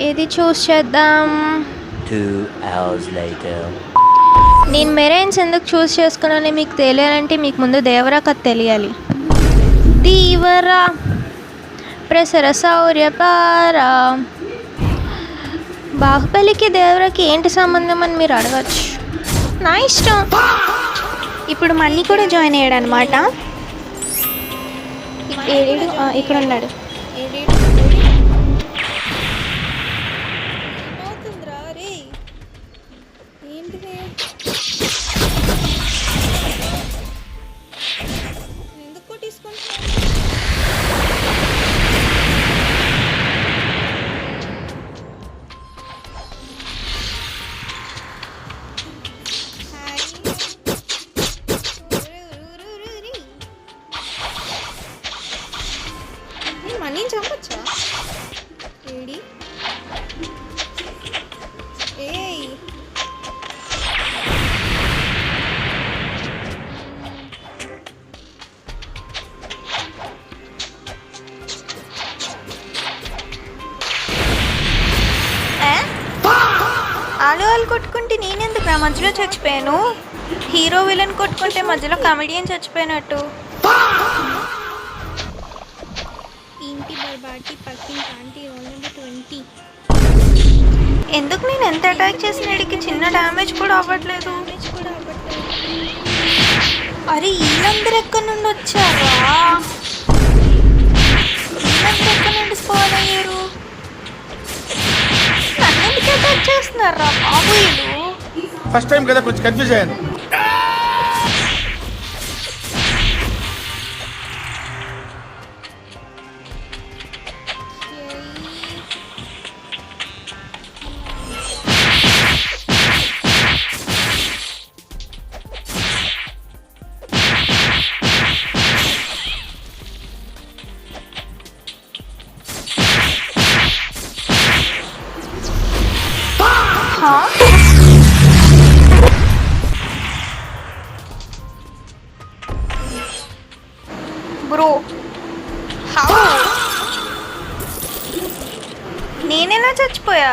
ఏది చూస్ చేద్దాం. 2 hours later. నేను మెరైన్స్ ఎందుకు చూస్ చేసుకున్నానని మీకు తెలియాలంటే మీకు ముందు దేవరా కథ తెలియాలి. దీవరా ప్రసర శౌర్యపారా. బాహుబలికి దేవరాకి ఏంటి సంబంధం అని మీరు అడగచ్చు. నా ఇష్టం. ఇప్పుడు మన్నీ కూడా జాయిన్ అయ్యాడు అనమాట. ఇక్కడ ఉన్నాడు. మనీ చంపచ్చా? ఏడి ఏయ్ ఆలు కొట్టుకుంటే నేనెందుకు నా మధ్యలో చచ్చిపోయాను? హీరో విలన్ కొట్టుకుంటే మధ్యలో కమెడియన్ చచ్చిపోయినట్టు. ఎందుకు నేను ఎంత అటాక్ చేసినడికి చిన్న డ్యామేజ్ కూడా అవ్వట్లేదు. అరే వీళ్ళందరూ ఎక్కడి నుండి వచ్చారా? వీళ్ళందరూ ఎక్కడి నుండి స్పాన్ అయ్యారు? నన్నెందుకు అటాక్ చేస్తున్నారా బాబు వీళ్ళు? ఫస్ట్ టైం కదా కొంచెం కన్ఫ్యూజ్ అయ్యాను. బ్రో హౌ నేనెలా చచ్చిపోయా?